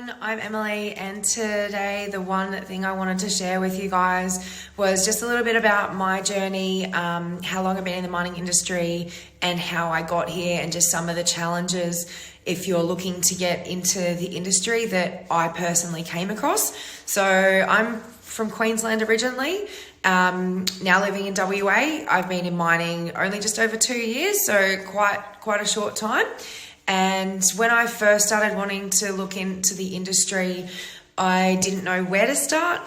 I'm Emmalee, and today the one thing I wanted to share with you guys was just a little bit about my journey, how long I've been in the mining industry and how I got here, and just some of the challenges if you're looking to get into the industry that I personally came across. So I'm from Queensland originally, now living in WA. I've been in mining only just over 2 years, so quite a short time. And when I first started wanting to look into the industry, I didn't know where to start.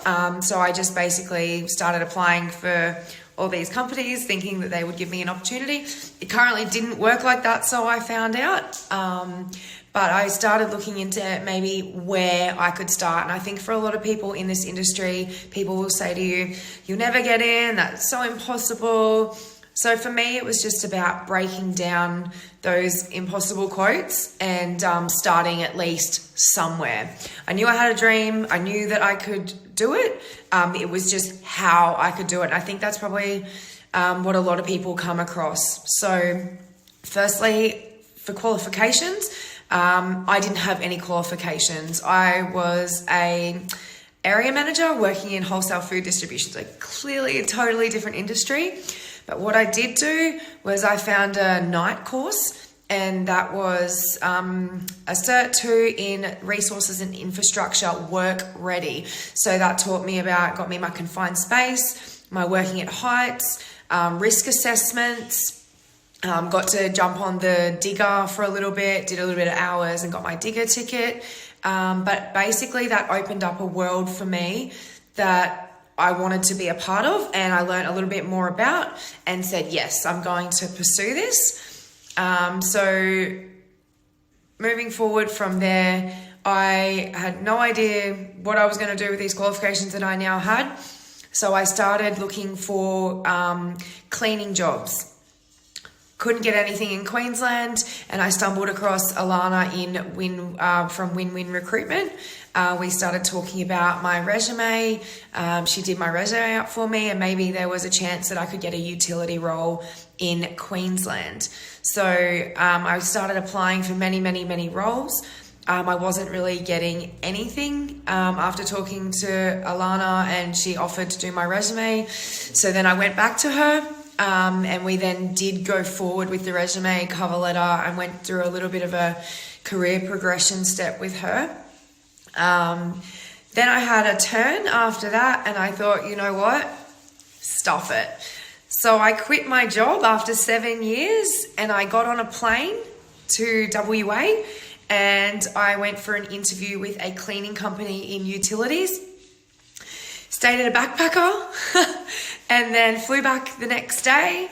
So I just basically started applying for all these companies thinking that they would give me an opportunity. It currently didn't work like that, so I found out. But I started looking into maybe where I could start. And I think for a lot of people in this industry, people will say to you, you'll never get in, that's so impossible. So for me, it was just about breaking down those impossible quotes and starting at least somewhere. I knew I had a dream. I knew that I could do it. It was just how I could do it. And I think that's probably what a lot of people come across. So firstly, for qualifications, I didn't have any qualifications. I was a area manager working in wholesale food distribution. So clearly a totally different industry. But what I did do was I found a night course, and that was a Cert 2 in resources and infrastructure work ready. So that got me my confined space, my working at heights, risk assessments, got to jump on the digger for a little bit, did a little bit of hours and got my digger ticket. But basically that opened up a world for me that I wanted to be a part of, and I learned a little bit more about and said, yes, I'm going to pursue this. So moving forward from there, I had no idea what I was going to do with these qualifications that I now had. So I started looking for cleaning jobs. Couldn't get anything in Queensland, and I stumbled across Alana from Win-Win Recruitment. We started talking about my resume. She did my resume up for me, and maybe there was a chance that I could get a utility role in Queensland. So I started applying for many roles. I wasn't really getting anything after talking to Alana, and she offered to do my resume. So then I went back to her. And we then did go forward with the resume, cover letter, and went through a little bit of a career progression step with her. Then I had a turn after that, and I thought, you know what? Stuff it. So I quit my job after 7 years, and I got on a plane to WA, and I went for an interview with a cleaning company in utilities. Stayed at a backpacker and then flew back the next day.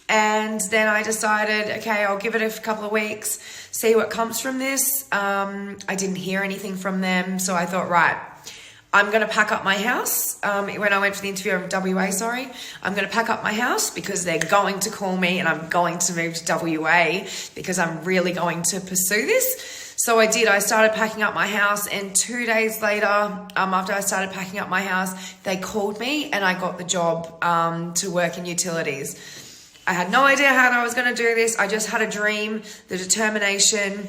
And then I decided, okay, I'll give it a couple of weeks, see what comes from this. I didn't hear anything from them. So I thought, right, I'm going to pack up my house. When I went for the interview in WA, I'm going to pack up my house because they're going to call me, and I'm going to move to WA because I'm really going to pursue this. So I did. I started packing up my house, and 2 days later, after I started packing up my house, they called me and I got the job to work in utilities. I had no idea how I was going to do this. I just had a dream, the determination,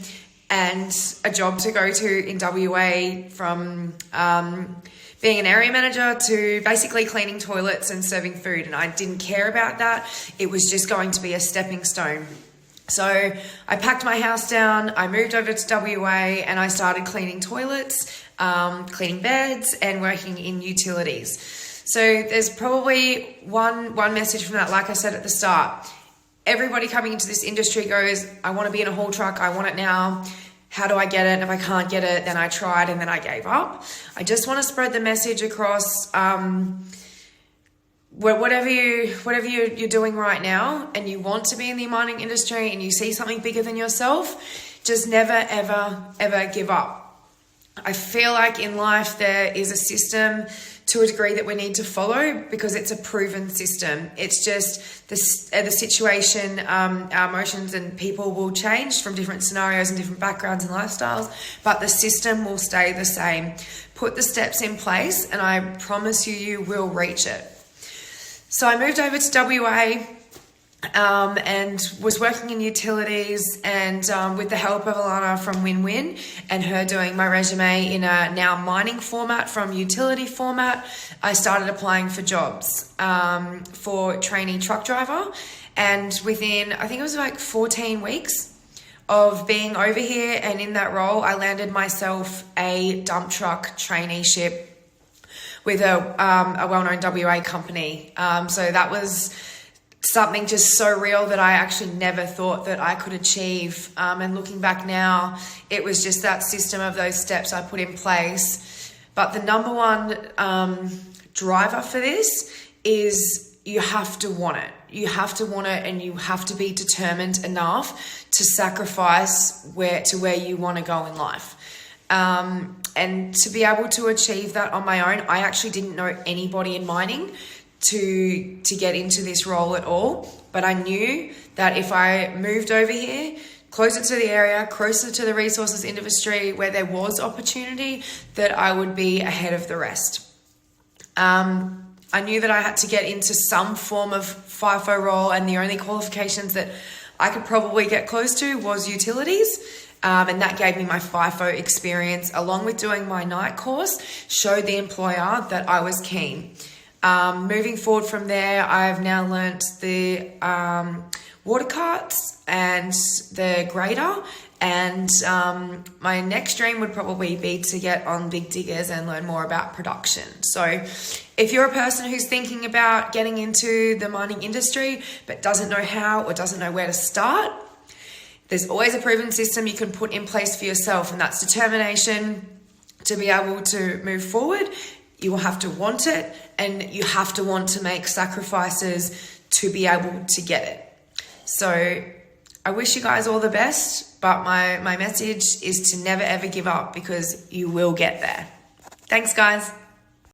and a job to go to in WA, from being an area manager to basically cleaning toilets and serving food. And I didn't care about that. It was just going to be a stepping stone. So I packed my house down, I moved over to WA, and I started cleaning toilets, cleaning beds, and working in utilities. So there's probably one message from that. Like I said at the start, everybody coming into this industry goes, I want to be in a haul truck, I want it now. How do I get it? And if I can't get it, then I tried and then I gave up. I just want to spread the message across. Whatever you're doing right now, and you want to be in the mining industry and you see something bigger than yourself, just never, ever give up. I feel like in life there is a system to a degree that we need to follow because it's a proven system. It's just the situation, our emotions and people will change from different scenarios and different backgrounds and lifestyles, but the system will stay the same. Put the steps in place, and I promise you will reach it. So I moved over to WA, and was working in utilities, and with the help of Alana from Win-Win and her doing my resume in a now mining format from utility format, I started applying for jobs for trainee truck driver. And within, I think it was like 14 weeks of being over here and in that role, I landed myself a dump truck traineeship with a well-known WA company. So that was something just so real that I actually never thought that I could achieve. And looking back now, it was just that system of those steps I put in place. But the number one driver for this is you have to want it. You have to want it, and you have to be determined enough to sacrifice where you want to go in life. And to be able to achieve that on my own, I actually didn't know anybody in mining to get into this role at all. But I knew that if I moved over here, closer to the area, closer to the resources industry where there was opportunity, that I would be ahead of the rest. I knew that I had to get into some form of FIFO role, and the only qualifications that I could probably get close to was utilities. And that gave me my FIFO experience, along with doing my night course, showed the employer that I was keen. Moving forward from there, I've now learnt the water carts and the grader, and my next dream would probably be to get on big diggers and learn more about production. So if you're a person who's thinking about getting into the mining industry but doesn't know how or doesn't know where to start, there's always a proven system you can put in place for yourself, and that's determination to be able to move forward. You will have to want it, and you have to want to make sacrifices to be able to get it. So I wish you guys all the best, but my message is to never ever give up, because you will get there. Thanks, guys.